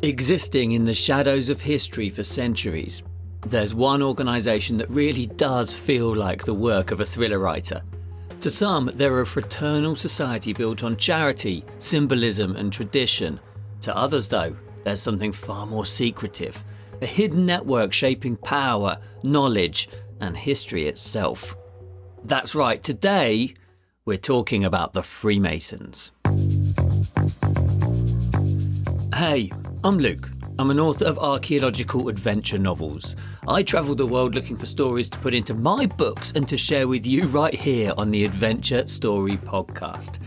Existing in the shadows of history for centuries, there's one organisation that really does feel like the work of a thriller writer. To some, they're a fraternal society built on charity, symbolism and tradition. To others though, there's something far more secretive, a hidden network shaping power, knowledge and history itself. That's right, today we're talking about the Freemasons. Hey, I'm Luke. I'm an author of archaeological adventure novels. I travel the world looking for stories to put into my books and to share with you right here on the Adventure Story Podcast.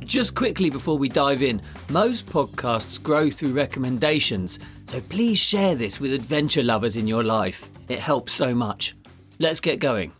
Just quickly before we dive in, most podcasts grow through recommendations, so please share this with adventure lovers in your life. It helps so much. Let's get going.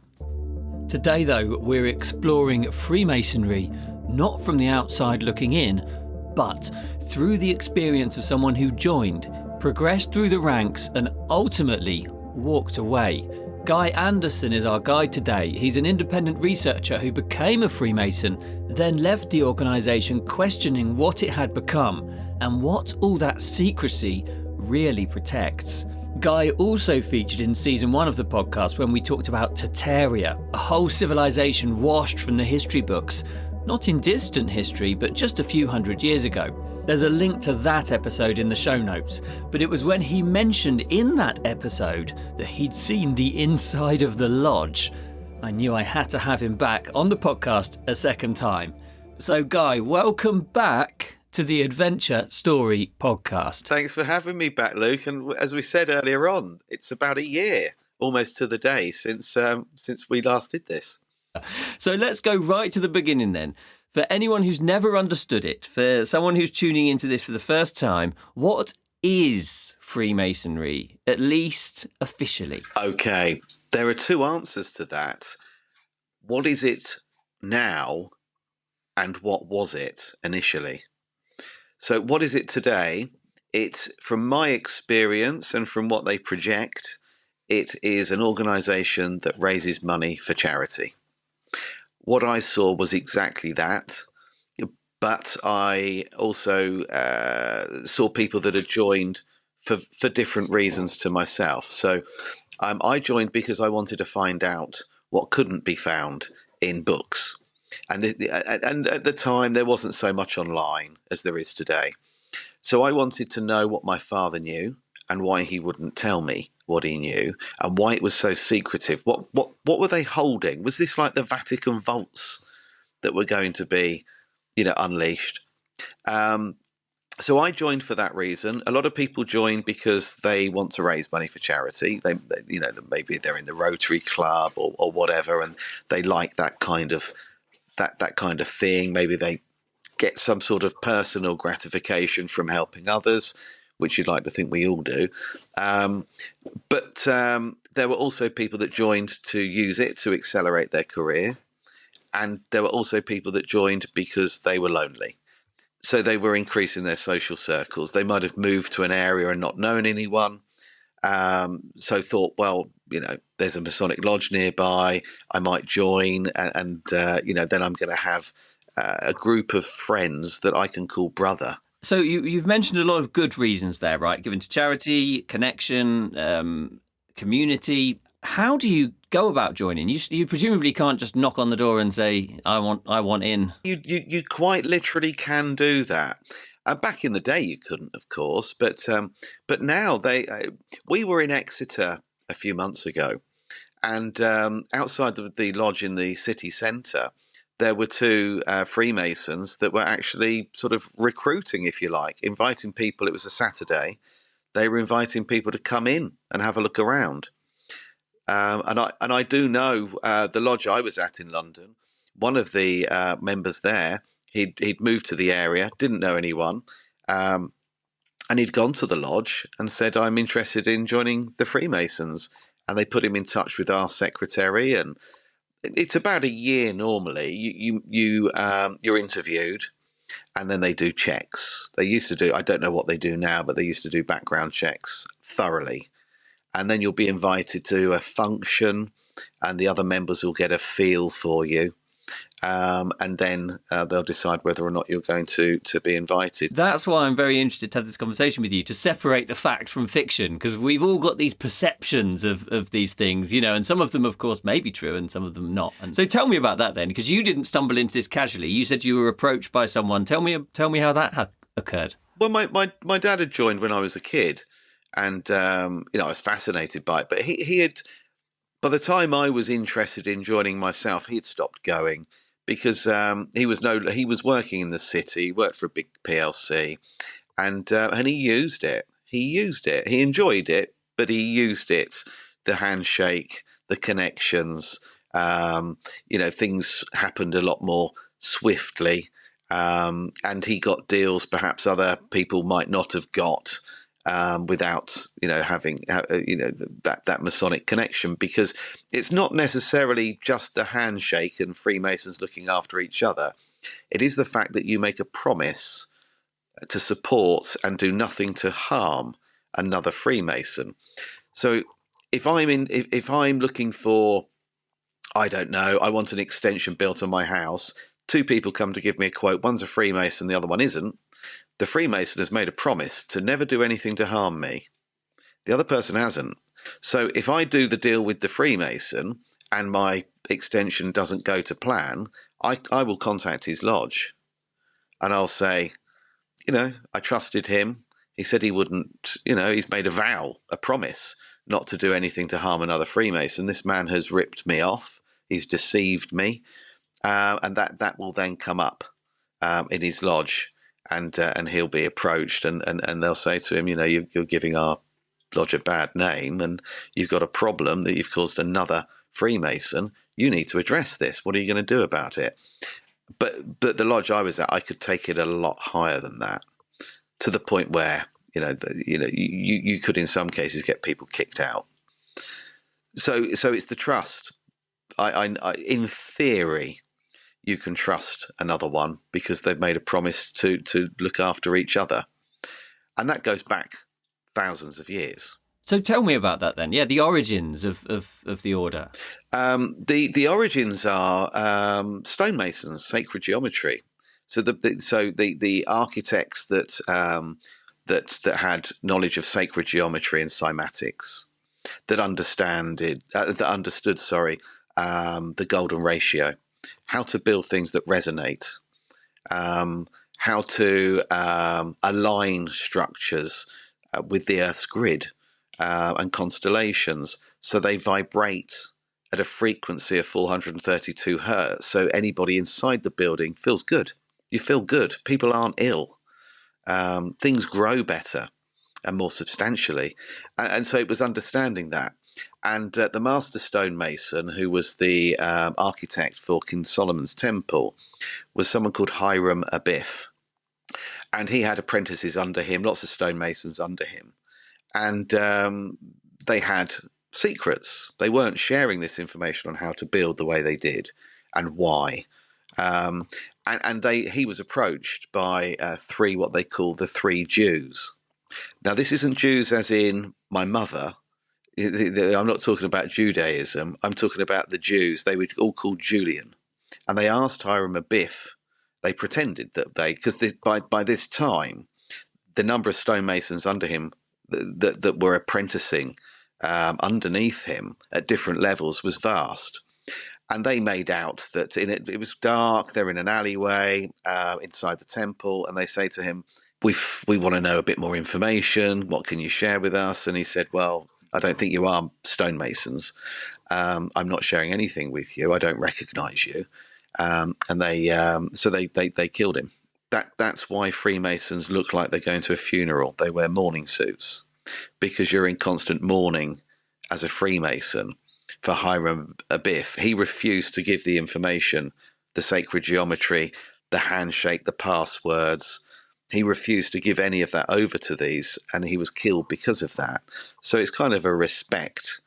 Today though, we're exploring Freemasonry, not from the outside looking in, but through the experience of someone who joined, progressed through the ranks and ultimately walked away. Guy Anderson is our guide today. He's an independent researcher who became a Freemason, then left the organisation questioning what it had become and what all that secrecy really protects. Guy also featured in season 1 of the podcast when we talked about Tartaria, a whole civilization washed from the history books. Not in distant history, but just a few hundred years ago. There's a link to that episode in the show notes, but it was when he mentioned in that episode that he'd seen the inside of the lodge. I knew I had to have him back on the podcast a second time. So Guy, welcome back to the Adventure Story Podcast. Thanks for having me back, Luke. And as we said earlier on, it's about a year, almost to the day, since we last did this. So let's go right to the beginning then. For anyone who's never understood it, for someone who's tuning into this for the first time, what is Freemasonry, at least officially? Okay, there are two answers to that. What is it now and what was it initially? So what is it today? It's, from my experience and from what they project, it is an organisation that raises money for charity. What I saw was exactly that, but I also saw people that had joined for different reasons to myself. So I joined because I wanted to find out what couldn't be found in books. And at the time, there wasn't so much online as there is today. So I wanted to know what my father knew and why he wouldn't tell me what he knew and why it was so secretive. What were they holding? Was this like the Vatican vaults that were going to be, unleashed? So I joined for that reason. A lot of people join because they want to raise money for charity. They maybe they're in the Rotary Club or whatever, and they like that kind of thing. Maybe they get some sort of personal gratification from helping others, which you'd like to think we all do. But there were also people that joined to use it to accelerate their career. And there were also people that joined because they were lonely. So they were increasing their social circles. They might have moved to an area and not known anyone. So thought, well, there's a Masonic lodge nearby. I might join and then I'm going to have a group of friends that I can call brother. So you've mentioned a lot of good reasons there, right? Given to charity, connection, community. How do you go about joining? You presumably can't just knock on the door and say, I want in. You quite literally can do that. Back in the day, you couldn't, of course, but now we were in Exeter a few months ago, and outside the lodge in the city centre, there were two Freemasons that were actually sort of recruiting, if you like, inviting people. It was a Saturday. They were inviting people to come in and have a look around. And I do know the lodge I was at in London. One of the members there, he'd moved to the area, didn't know anyone, and he'd gone to the lodge and said, "I'm interested in joining the Freemasons." And they put him in touch with our secretary, and it's about a year normally. You're interviewed, and then they do checks. They used to do, I don't know what they do now, but they used to do background checks thoroughly. And then you'll be invited to a function, and the other members will get a feel for you. and then they'll decide whether or not you're going to be invited. That's why I'm very interested to have this conversation with you, to separate the fact from fiction, because we've all got these perceptions of these things, and some of them, of course, may be true and some of them not. And so tell me about that then, because you didn't stumble into this casually. You said you were approached by someone. Tell me how that occurred. Well, my dad had joined when I was a kid, and I was fascinated by it. But he had, by the time I was interested in joining myself, he had stopped going because he was working in the city. He worked for a big PLC, and he used it. He enjoyed it, but he used it. The handshake, the connections. Things happened a lot more swiftly. And he got deals perhaps other people might not have got without having that Masonic connection, because it's not necessarily just the handshake and Freemasons looking after each other. It is the fact that you make a promise to support and do nothing to harm another Freemason. So if I'm looking for, I don't know, I want an extension built on my house. Two people come to give me a quote. One's a Freemason, the other one isn't. The Freemason has made a promise to never do anything to harm me. The other person hasn't. So if I do the deal with the Freemason and my extension doesn't go to plan, I will contact his lodge and I'll say, I trusted him. He said he wouldn't, he's made a vow, a promise not to do anything to harm another Freemason. This man has ripped me off. He's deceived me. And that will then come up in his lodge, and he'll be approached, and they'll say to him, you're giving our lodge a bad name, and you've got a problem that you've caused another Freemason. You need to address this. What are you going to do about it? But the lodge I was at, I could take it a lot higher than that, to the point where you could in some cases get people kicked out. So it's the trust. I in theory, you can trust another one because they've made a promise to look after each other. And that goes back thousands of years. So tell me about that then. Yeah, the origins of the order. The origins are stonemasons, sacred geometry. So the architects that had knowledge of sacred geometry and cymatics, that understood the golden ratio, how to build things that resonate, how to align structures with the Earth's grid and constellations so they vibrate at a frequency of 432 hertz. So anybody inside the building feels good. You feel good. People aren't ill. Things grow better and more substantially. And so it was understanding that. And the master stonemason, who was the architect for King Solomon's temple, was someone called Hiram Abiff. And he had apprentices under him, lots of stonemasons under him. And they had secrets. They weren't sharing this information on how to build the way they did and why. He was approached by what they call the three Jews. Now, this isn't Jews as in my mother. I'm not talking about Judaism. I'm talking about the Jews. They were all called Julian. And they asked Hiram Abiff. They pretended that because by this time, the number of stonemasons under him that were apprenticing underneath him at different levels was vast. And they made out that it was dark. They're in an alleyway inside the temple. And they say to him, we want to know a bit more information. What can you share with us? And he said, well, I don't think you are stonemasons. I'm not sharing anything with you. I don't recognize you. And they killed him. That's why Freemasons look like they're going to a funeral. They wear mourning suits because you're in constant mourning as a Freemason. For Hiram Abiff, he refused to give the information, the sacred geometry, the handshake, the passwords. He refused to give any of that over to these, and he was killed because of that. So it's kind of a respect,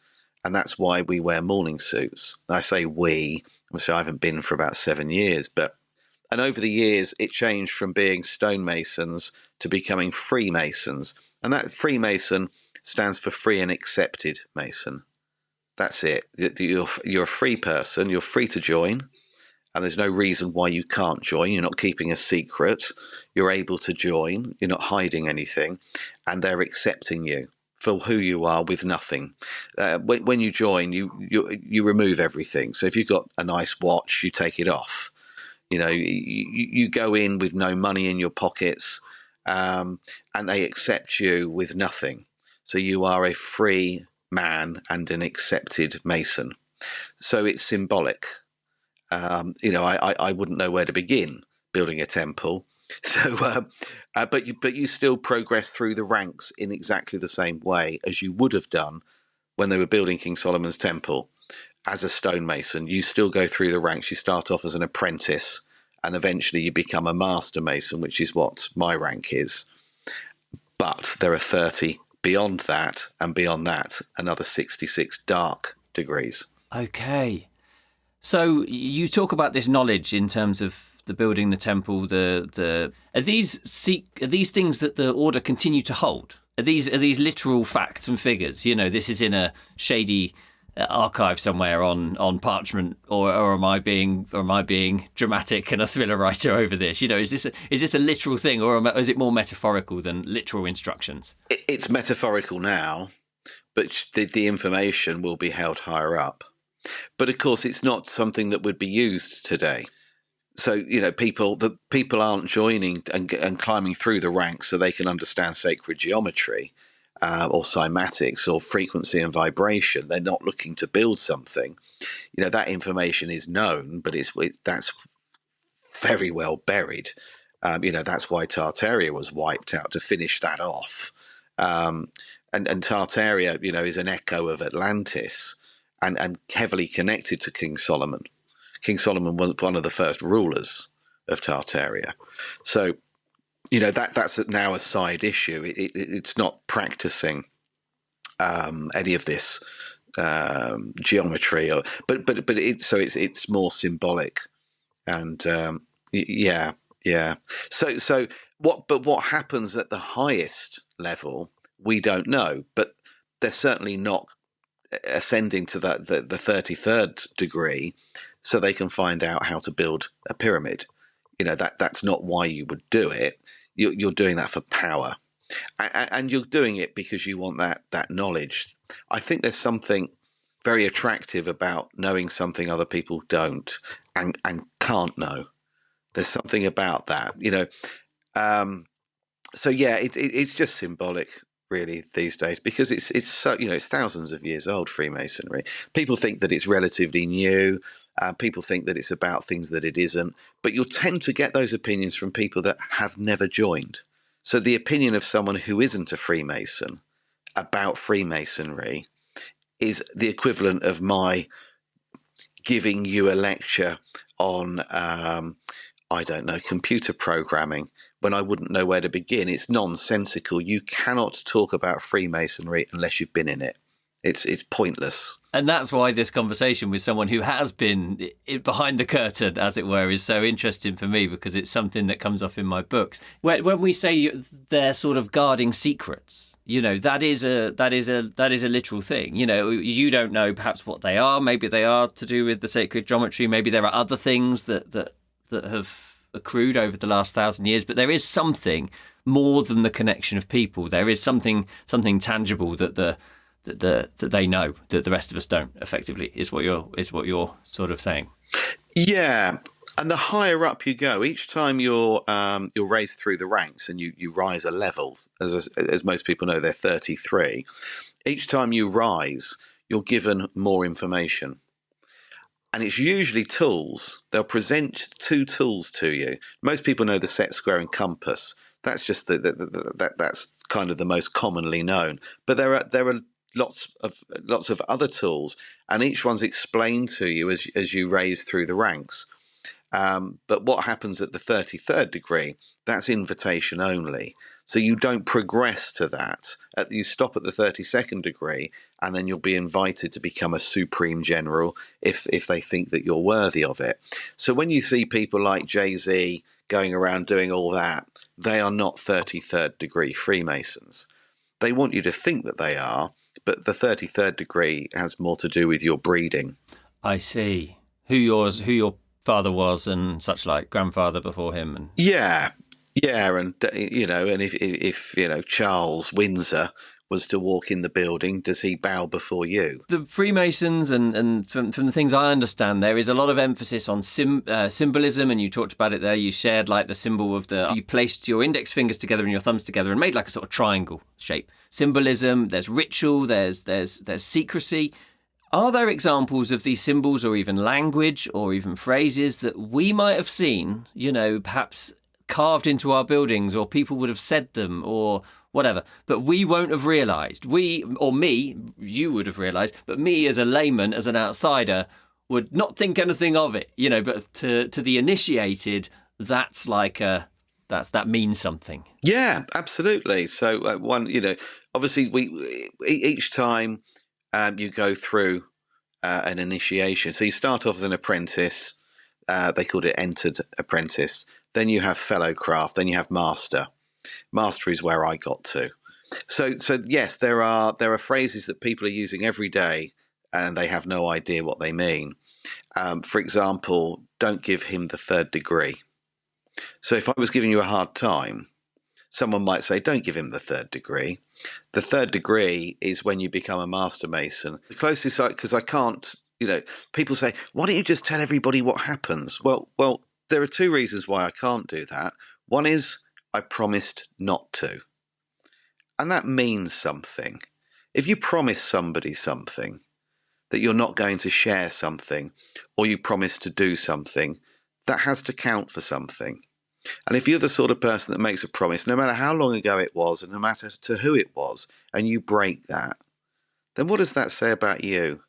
and that's why we wear mourning suits. I say we, obviously I haven't been for about 7 years, and over the years it changed from being stonemasons to becoming Freemasons, and that Freemason stands for free and accepted Mason. That's it. You're a free person. You're free to join. and there's no reason why you can't join. You're not keeping a secret. You're able to join. You're not hiding anything, and they're accepting you for who you are with nothing. When you join, you remove everything. So if you've got a nice watch, you take it off. You go in with no money in your pockets, and they accept you with nothing. So you are a free man and an accepted Mason. So it's symbolic. I wouldn't know where to begin building a temple. So, but you still progress through the ranks in exactly the same way as you would have done when they were building King Solomon's temple. As a stonemason, you still go through the ranks. You start off as an apprentice, and eventually you become a master mason, which is what my rank is. But there are 30 beyond that, and beyond that, another 66 dark degrees. Okay. So you talk about this knowledge in terms of the building the temple. Are these things that the order continue to hold? Are these literal facts and figures? This is in a shady archive somewhere on parchment, or am I being dramatic and a thriller writer over this? Is this a literal thing, or is it more metaphorical than literal instructions? It's metaphorical now, but the information will be held higher up. But of course, it's not something that would be used today. So people aren't joining and climbing through the ranks so they can understand sacred geometry. Or cymatics or frequency and vibration. They're not looking to build something. That information is known, but that's very well buried. That's why Tartaria was wiped out, to finish that off. And Tartaria, is an echo of Atlantis and heavily connected to King Solomon. King Solomon was one of the first rulers of Tartaria. So that's now a side issue. It's not practicing any of this geometry, but it's more symbolic, and yeah. So what happens at the highest level, we don't know, but they're certainly not ascending to the 33rd degree, so they can find out how to build a pyramid. That's not why you would do it. You're doing that for power, and you're doing it because you want that knowledge. I think there's something very attractive about knowing something other people don't and can't know. There's something about that, So yeah, it's just symbolic, really, these days, because it's so it's thousands of years old. Freemasonry. People think that it's relatively new. People think that it's about things that it isn't, but you'll tend to get those opinions from people that have never joined. So the opinion of someone who isn't a Freemason about Freemasonry is the equivalent of my giving you a lecture on, I don't know, computer programming, when I wouldn't know where to begin. It's nonsensical. You cannot talk about Freemasonry unless you've been in it. It's pointless. And that's why this conversation with someone who has been behind the curtain, as it were, is so interesting for me, because it's something that comes up in my books. When we say they're sort of guarding secrets, that is a literal thing. You don't know perhaps what they are. Maybe they are to do with the sacred geometry. Maybe there are other things that have accrued over the last 1,000 years. But there is something more than the connection of people. There is something tangible that they know that the rest of us don't, effectively, is what you're sort of saying. Yeah, and the higher up you go, each time you're raised through the ranks and you rise a level, as most people know, they're 33. Each time you rise, you're given more information. And it's usually tools. They'll present 2 tools to you. Most people know the set, square, and compass. That's just that's kind of the most commonly known. But there are lots of other tools, and each one's explained to you as you raise through the ranks. But what happens at the 33rd degree, that's invitation only. So you don't progress to that. You stop at the 32nd degree, and then you'll be invited to become a supreme general if they think that you're worthy of it. So when you see people like Jay-Z going around doing all that, they are not 33rd degree Freemasons. They want you to think that they are, but the 33rd degree has more to do with your breeding. I see. Who your father was and such like, grandfather before him. And Yeah, yeah, and and if Charles Windsor was to walk in the building, does he bow before you? the Freemasons, and from the things I understand, there is a lot of emphasis on symbolism, and you talked about it there. You shared like the symbol of you placed your index fingers together and your thumbs together and made like a sort of triangle shape. Symbolism, there's ritual, there's secrecy. Are there examples of these symbols or even language or even phrases that we might have seen, perhaps carved into our buildings, or people would have said them or whatever, but we won't have realised? You would have realised, but me as a layman, as an outsider, would not think anything of it, but to the initiated, that means something. Yeah, absolutely. So obviously each time you go through an initiation. So you start off as an apprentice. They called it entered apprentice. Then you have fellow craft. Then you have master. Master is where I got to. So yes, there are phrases that people are using every day, and they have no idea what they mean. For example, don't give him the third degree. So if I was giving you a hard time, someone might say, don't give him the third degree. The third degree is when you become a master mason. The closest, because I can't, people say, why don't you just tell everybody what happens? Well, there are two reasons why I can't do that. One is I promised not to. And that means something. If you promise somebody something, that you're not going to share something, or you promise to do something, that has to count for something. And if you're the sort of person that makes a promise, no matter how long ago it was, and no matter to who it was, and you break that, then what does that say about you?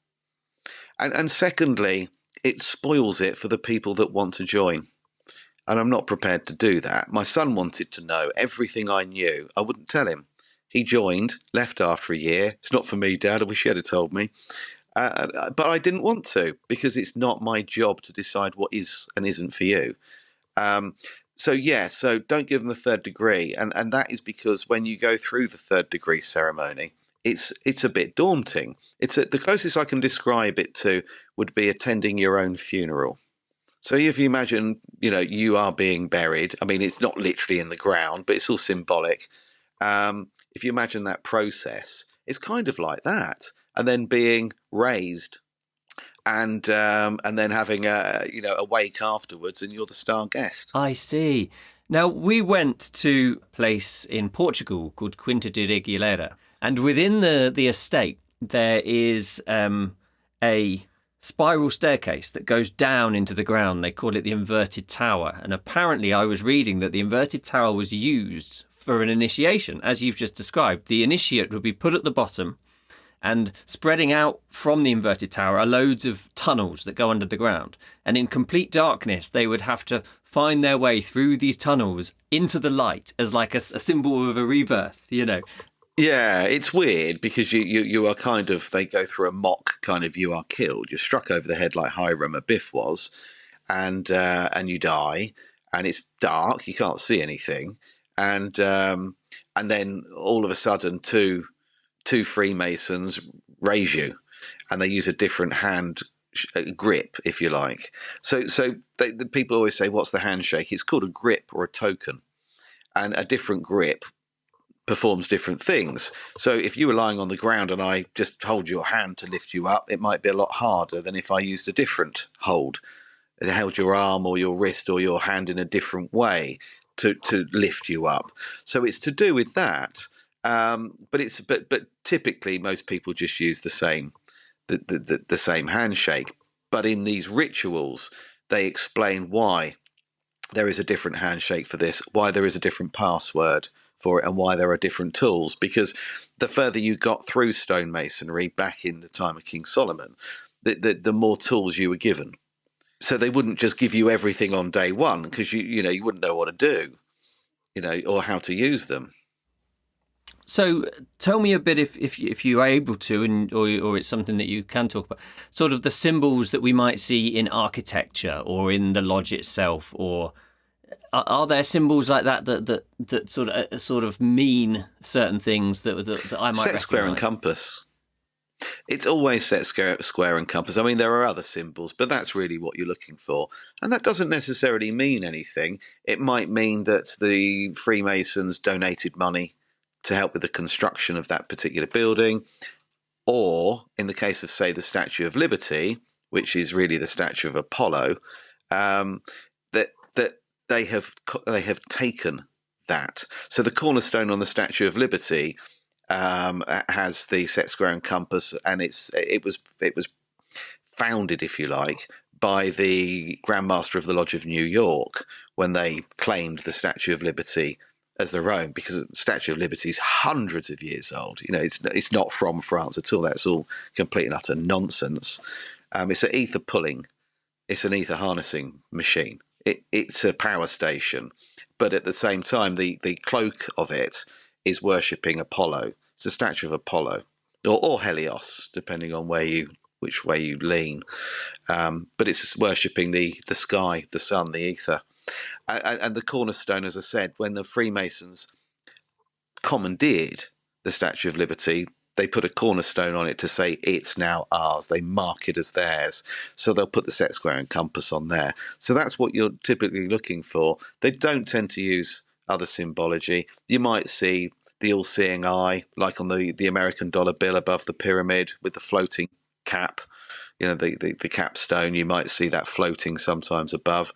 And secondly, it spoils it for the people that want to join. And I'm not prepared to do that. My son wanted to know everything I knew. I wouldn't tell him. He joined, left after a year. It's not for me, Dad. I wish you had told me. But I didn't want to, because it's not my job to decide what is and isn't for you. So don't give them the third degree. And that is because when you go through the third degree ceremony, it's a bit daunting. The closest I can describe it to would be attending your own funeral. So if you imagine, you are being buried. I mean, it's not literally in the ground, but it's all symbolic. If you imagine that process, it's kind of like that. And then being raised, and then having a wake afterwards, and you're the star guest. I see. Now, we went to a place in Portugal called Quinta de Reguilera, and within the estate there is a spiral staircase that goes down into the ground. They call it the inverted tower, and apparently I was reading that the inverted tower was used for an initiation, as you've just described. The initiate would be put at the bottom, and spreading out from the inverted tower are loads of tunnels that go under the ground. And in complete darkness, they would have to find their way through these tunnels into the light as like a symbol of a rebirth, Yeah, it's weird because you are kind of, they go through a mock kind of, you are killed. You're struck over the head like Hiram Abiff was, and you die, and it's dark. You can't see anything. And then all of a sudden two Freemasons raise you, and they use a different hand grip, if you like. So the people always say, what's the handshake? It's called a grip or a token, and a different grip performs different things. So if you were lying on the ground and I just hold your hand to lift you up, it might be a lot harder than if I used a different hold. It held your arm or your wrist or your hand in a different way to lift you up. So it's to do with that. But typically most people just use the same handshake. But in these rituals, they explain why there is a different handshake for this, why there is a different password for it, and why there are different tools. Because the further you got through stonemasonry back in the time of King Solomon, the more tools you were given. So they wouldn't just give you everything on day one, because you wouldn't know what to do, or how to use them. So tell me a bit, if you are able to, or it's something that you can talk about, sort of the symbols that we might see in architecture or in the lodge itself, or are there symbols like that sort of mean certain things that I might Set, square, and recognise? compass. It's always set square and compass. I mean, there are other symbols, but that's really what you're looking for. And that doesn't necessarily mean anything. It might mean that the Freemasons donated money to help with the construction of that particular building. Or, in the case of, say, the Statue of Liberty, which is really the statue of Apollo, that they have taken that. So the cornerstone on the Statue of Liberty has the set square and compass, and it was founded, if you like, by the Grand Master of the Lodge of New York when they claimed the Statue of Liberty as their own, because the Statue of Liberty is hundreds of years old. You know, it's not from France at all. That's all complete and utter nonsense. It's an ether pulling, it's an ether harnessing machine. It's a power station, but at the same time, the cloak of it is worshipping Apollo. It's a statue of Apollo, or Helios, depending on which way you lean. But it's worshipping the sky, the sun, the ether. And the cornerstone, as I said, when the Freemasons commandeered the Statue of Liberty, they put a cornerstone on it to say it's now ours. They mark it as theirs. So they'll put the set square and compass on there. So that's what you're typically looking for. They don't tend to use other symbology. You might see the all-seeing eye, like on the American dollar bill above the pyramid with the floating cap. You know, the capstone, you might see that floating sometimes above.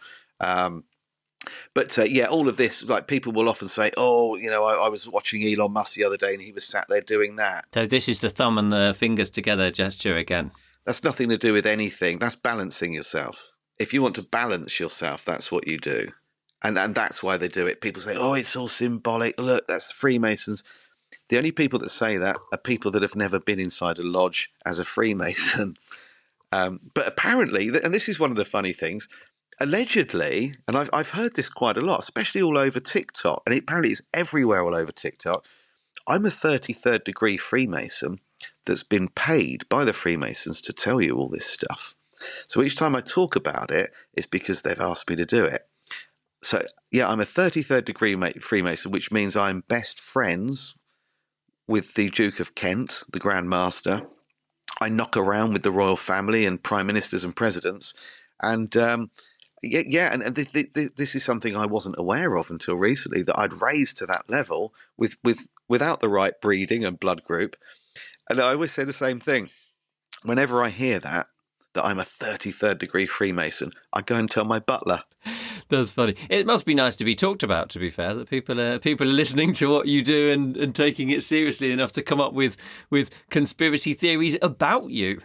But all of this, like, people will often say, oh, you know, I was watching Elon Musk the other day and he was sat there doing that. So this is the thumb and the fingers together gesture again. That's nothing to do with anything. That's balancing yourself. If you want to balance yourself, that's what you do. And that's why they do it. People say, oh, it's all symbolic. Look, that's the Freemasons. The only people that say that are people that have never been inside a lodge as a Freemason. But apparently, and this is one of the funny things, allegedly, and I've heard this quite a lot, especially all over TikTok, and apparently it's everywhere all over TikTok, I'm a 33rd degree Freemason that's been paid by the Freemasons to tell you all this stuff. So each time I talk about it, it's because they've asked me to do it. So, yeah, I'm a 33rd degree Freemason, which means I'm best friends with the Duke of Kent, the Grand Master. I knock around with the royal family and prime ministers and presidents. And this is something I wasn't aware of until recently, that I'd raised to that level without the right breeding and blood group. And I always say the same thing. Whenever I hear that I'm a 33rd degree Freemason, I go and tell my butler. That's funny. It must be nice to be talked about, to be fair, that people are listening to what you do and taking it seriously enough to come up with conspiracy theories about you.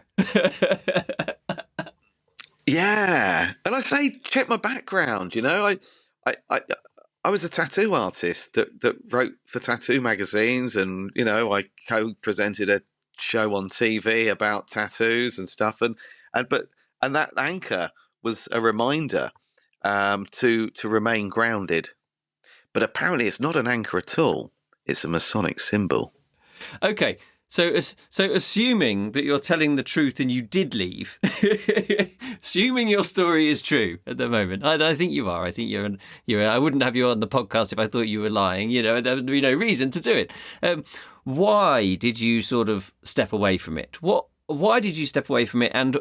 Yeah. And I say, check my background, you know. I was a tattoo artist that wrote for tattoo magazines, and, you know, I co-presented a show on TV about tattoos and stuff, and that anchor was a reminder to remain grounded. But apparently it's not an anchor at all. It's a Masonic symbol. Okay. So assuming that you're telling the truth and you did leave, assuming your story is true at the moment, I think you are. I think you're. I wouldn't have you on the podcast if I thought you were lying. You know, there would be no reason to do it. Why did you sort of step away from it? Why did you step away from it, and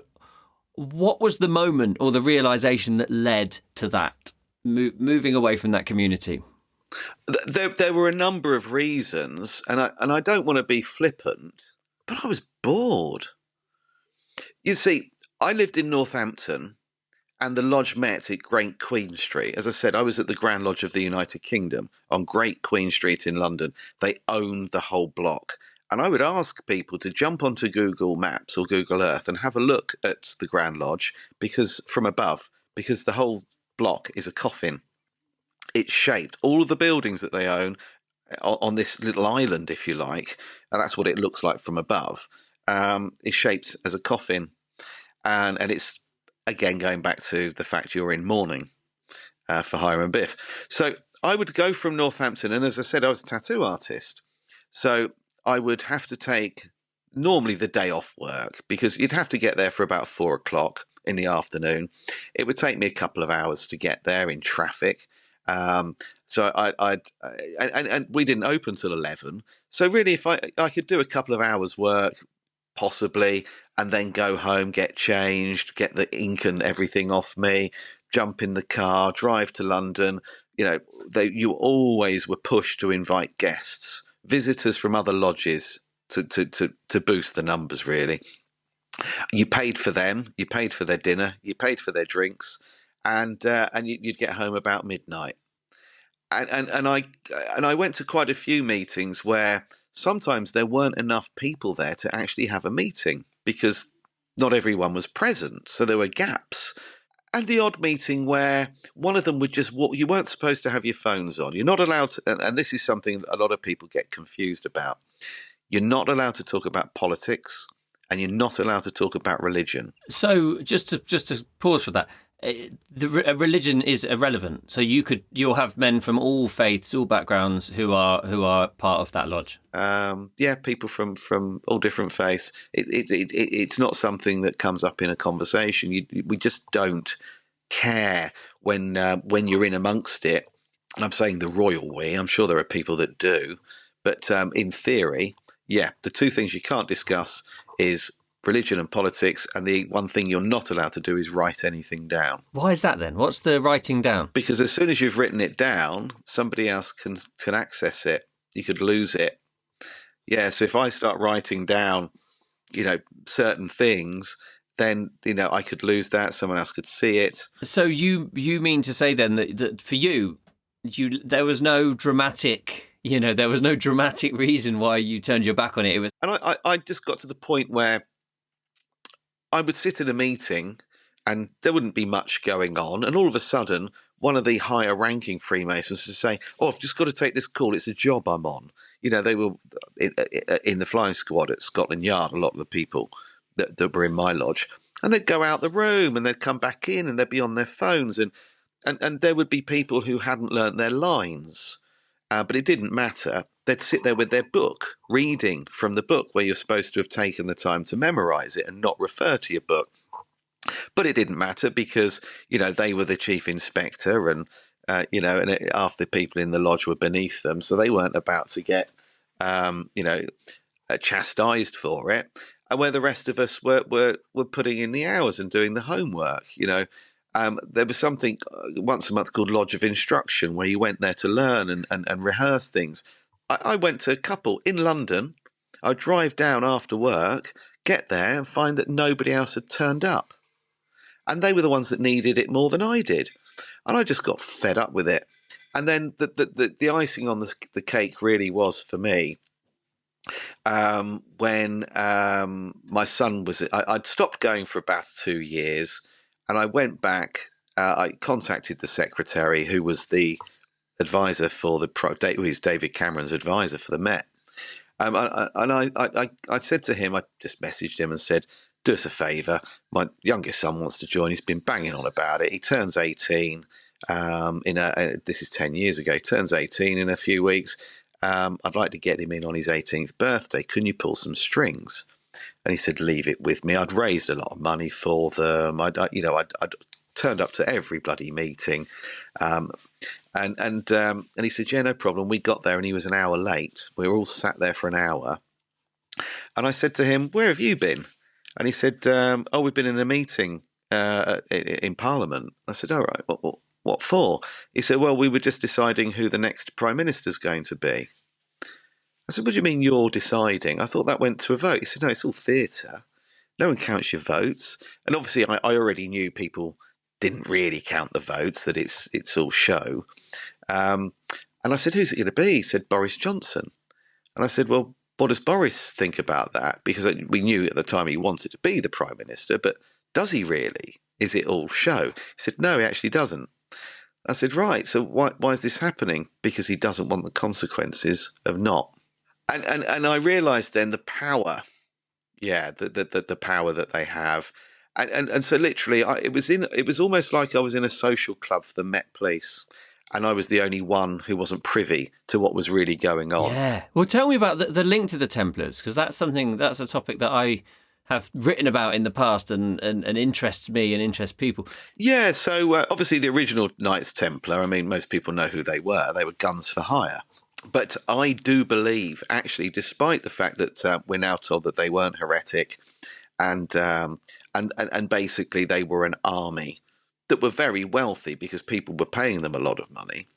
what was the moment or the realization that led to that moving away from that community? There were a number of reasons, and I don't want to be flippant, but I was bored. You see, I lived in Northampton, and the lodge met at Great Queen Street. As I said, I was at the Grand Lodge of the United Kingdom on Great Queen Street in London. They owned the whole block. And I would ask people to jump onto Google Maps or Google Earth and have a look at the Grand Lodge from above, because the whole block is a coffin. It's shaped, all of the buildings that they own on this little island, if you like, and that's what it looks like from above, is shaped as a coffin. And it's, again, going back to the fact you're in mourning for Hiram Biff. So I would go from Northampton, and as I said, I was a tattoo artist. So I would have to take normally the day off work, because you'd have to get there for about 4 o'clock in the afternoon. It would take me a couple of hours to get there in traffic. So and we didn't open till 11. So really, if I could do a couple of hours work, possibly, and then go home, get changed, get the ink and everything off me, jump in the car, drive to London. You always were pushed to invite guests, visitors from other lodges to boost the numbers, really. You paid for them, you paid for their dinner, you paid for their drinks, and you'd get home about midnight. And I went to quite a few meetings where sometimes there weren't enough people there to actually have a meeting because not everyone was present, so there were gaps. And the odd meeting where one of them would just walk. You weren't supposed to have your phones on. You're not allowed to, and this is something a lot of people get confused about. You're not allowed to talk about politics, and you're not allowed to talk about religion. So just to pause for that, religion is irrelevant. So you'll have men from all faiths, all backgrounds who are part of that lodge. People from all different faiths. It's not something that comes up in a conversation. We just don't care when you're in amongst it. And I'm saying the royal we. I'm sure there are people that do, but in theory, the two things you can't discuss is religion and politics, and the one thing you're not allowed to do is write anything down. Why is that then? What's the writing down? Because as soon as you've written it down, somebody else can access it. You could lose it. Yeah, so if I start writing down, certain things, then, I could lose that. Someone else could see it. So you mean to say then that for you there was no dramatic, there was no dramatic reason why you turned your back on it. It was, and I just got to the point where I would sit in a meeting and there wouldn't be much going on. And all of a sudden, one of the higher ranking Freemasons would say, "Oh, I've just got to take this call. It's a job I'm on." They were in the flying squad at Scotland Yard, a lot of the people that were in my lodge. And they'd go out the room and they'd come back in and they'd be on their phones. And there would be people who hadn't learnt their lines. But it didn't matter. They'd sit there with their book, reading from the book where you're supposed to have taken the time to memorize it and not refer to your book. But it didn't matter because, they were the chief inspector and half the people in the lodge were beneath them. So they weren't about to get, chastised for it. And where the rest of us were putting in the hours and doing the homework, there was something once a month called Lodge of Instruction where you went there to learn and rehearse things. I went to a couple in London. I'd drive down after work, get there and find that nobody else had turned up. And they were the ones that needed it more than I did. And I just got fed up with it. And then the icing on the cake really was for me when my son was... I'd stopped going for about 2 years. And I went back, I contacted the secretary, who was the advisor for who's David Cameron's advisor for the Met. And I said to him, I just messaged him and said, "Do us a favour. My youngest son wants to join. He's been banging on about it. He turns 18 this is 10 years ago. He turns 18 in a few weeks. I'd like to get him in on his 18th birthday. Can you pull some strings?" And he said, "Leave it with me." I'd raised a lot of money for them. I'd turned up to every bloody meeting. And he said, "Yeah, no problem." We got there and he was an hour late. We were all sat there for an hour. And I said to him, "Where have you been?" And he said, "Oh, we've been in a meeting in Parliament." I said, "All right, what for?" He said, "Well, we were just deciding who the next Prime Minister's going to be." I said, "What do you mean you're deciding? I thought that went to a vote." He said, "No, it's all theatre. No one counts your votes." And obviously I already knew people didn't really count the votes, that it's all show. And I said, "Who's it going to be?" He said, "Boris Johnson." And I said, "Well, what does Boris think about that?" Because we knew at the time he wanted to be the Prime Minister, but does he really? Is it all show? He said, "No, he actually doesn't." I said, "Right, so why is this happening?" Because he doesn't want the consequences of not. And I realised then the power, the power that they have, and so literally, it was almost like I was in a social club for the Met Police, and I was the only one who wasn't privy to what was really going on. Yeah, well, tell me about the link to the Templars, because that's a topic that I have written about in the past and interests me and interests people. Yeah, so obviously the original Knights Templar, I mean, most people know who they were. They were guns for hire. But I do believe, actually, despite the fact that we're now told that they weren't heretic, and basically they were an army that were very wealthy because people were paying them a lot of money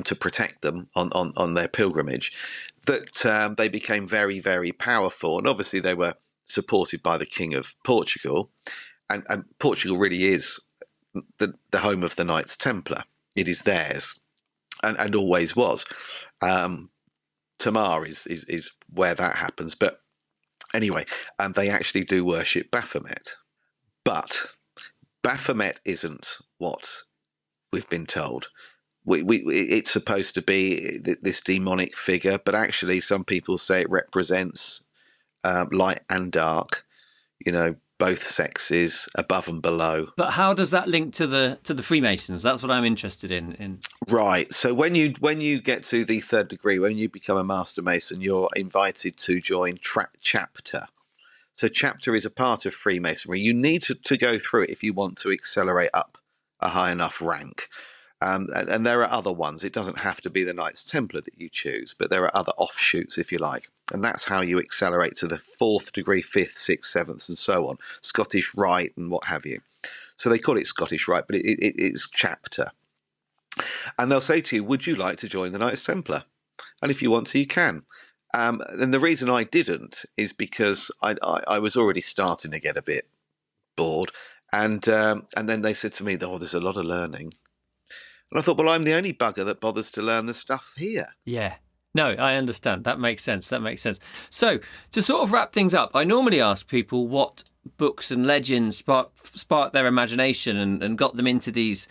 to protect them on their pilgrimage, that they became very, very powerful. And obviously they were supported by the King of Portugal. And Portugal really is the home of the Knights Templar. It is theirs, and always was. Tamar is where that happens. But anyway, they actually do worship Baphomet. But Baphomet isn't what we've been told. It's supposed to be this demonic figure, but actually some people say it represents light and dark, both sexes, above and below. But how does that link to the Freemasons? That's what I'm interested in. Right. So when you get to the third degree, when you become a Master Mason, you're invited to join chapter. So chapter is a part of Freemasonry. You need to go through it if you want to accelerate up a high enough rank. And there are other ones. It doesn't have to be the Knights Templar that you choose, but there are other offshoots, if you like. And that's how you accelerate to the 4th degree, 5th, 6th, 7th, and so on. Scottish Rite and what have you. So they call it Scottish Rite, but it's chapter. And they'll say to you, would you like to join the Knights Templar? And if you want to, you can. And the reason I didn't is because I was already starting to get a bit bored. And then they said to me, oh, there's a lot of learning. And I thought, well, I'm the only bugger that bothers to learn the stuff here. Yeah. No, I understand. That makes sense. So, to sort of wrap things up, I normally ask people what books and legends sparked their imagination and got them into these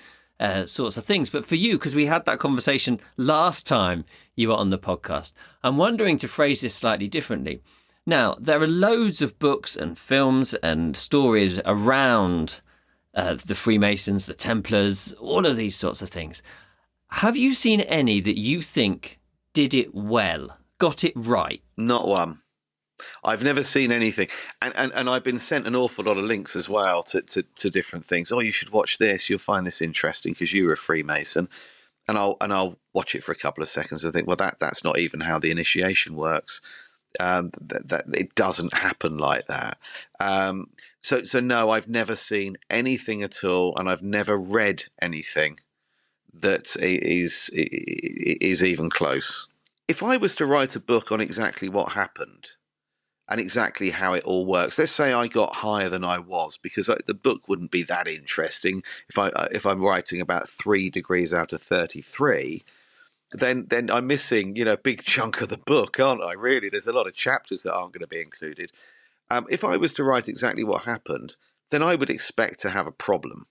sorts of things. But for you, because we had that conversation last time you were on the podcast, I'm wondering to phrase this slightly differently. Now, there are loads of books and films and stories around the Freemasons, the Templars, all of these sorts of things. Have you seen any that you think did it well, got it right? Not one. I've never seen anything. And I've been sent an awful lot of links as well to different things. Oh, you should watch this. You'll find this interesting because you're a Freemason. And I'll watch it for a couple of seconds and think, well, that's not even how the initiation works. That it doesn't happen like that. So no, I've never seen anything at all, and I've never read anything that is even close. If I was to write a book on exactly what happened and exactly how it all works, let's say I got higher than I was, because the book wouldn't be that interesting if I'm writing about 3 degrees out of 33. Then I'm missing, a big chunk of the book, aren't I? Really, there's a lot of chapters that aren't going to be included. If I was to write exactly what happened, then I would expect to have a problem.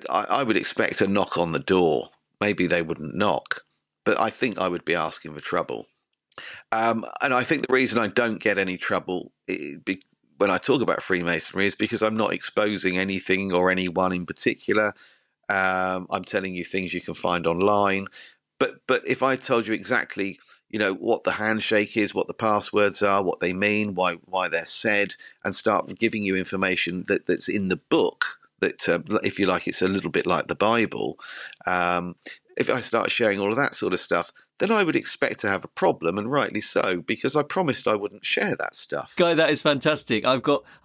I would expect a knock on the door. Maybe they wouldn't knock, but I think I would be asking for trouble. And I think the reason I don't get any trouble when I talk about Freemasonry is because I'm not exposing anything or anyone in particular. I'm telling you things you can find online. But if I told you exactly, what the handshake is, what the passwords are, what they mean, why they're said, and start giving you information that's in the book, that, if you like, it's a little bit like the Bible. If I start sharing all of that sort of stuff, then I would expect to have a problem, and rightly so, because I promised I wouldn't share that stuff. Guy, that is fantastic. I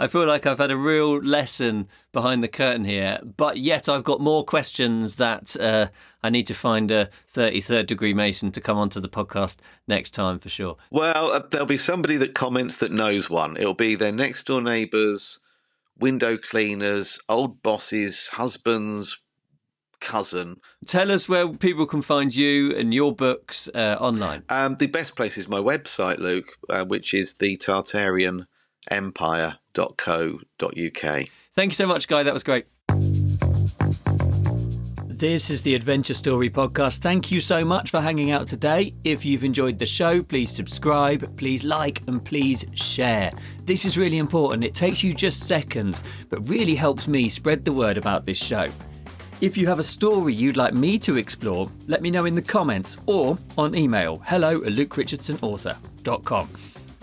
feel like I've had a real lesson behind the curtain here, but yet I've got more questions that I need to find a 33rd degree Mason to come onto the podcast next time for sure. Well, there'll be somebody that comments that knows one. It'll be their next door neighbours, window cleaners, old bosses, husbands, cousin. Tell us where people can find you and your books online. The best place is my website, Luke, which is thetartarianempire.co.uk. Thank you so much, Guy. That was great. This is the Adventure Story Podcast. Thank you so much for hanging out today. If you've enjoyed the show, please subscribe, please like, and please share. This is really important. It takes you just seconds, but really helps me spread the word about this show. If you have a story you'd like me to explore, let me know in the comments or on email, hello@lukerichardsonauthor.com.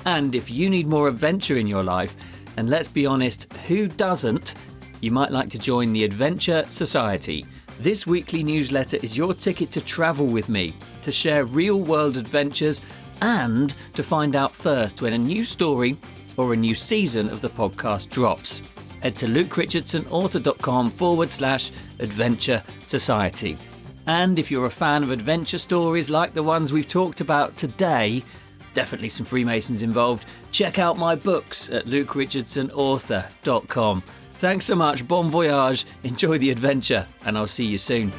And if you need more adventure in your life, and let's be honest, who doesn't, you might like to join the Adventure Society. This weekly newsletter is your ticket to travel with me, to share real-world adventures, and to find out first when a new story or a new season of the podcast drops. Head to lukerichardsonauthor.com/adventure society. And if you're a fan of adventure stories like the ones we've talked about today, definitely some Freemasons involved, check out my books at lukerichardsonauthor.com. Thanks so much, bon voyage, enjoy the adventure, and I'll see you soon.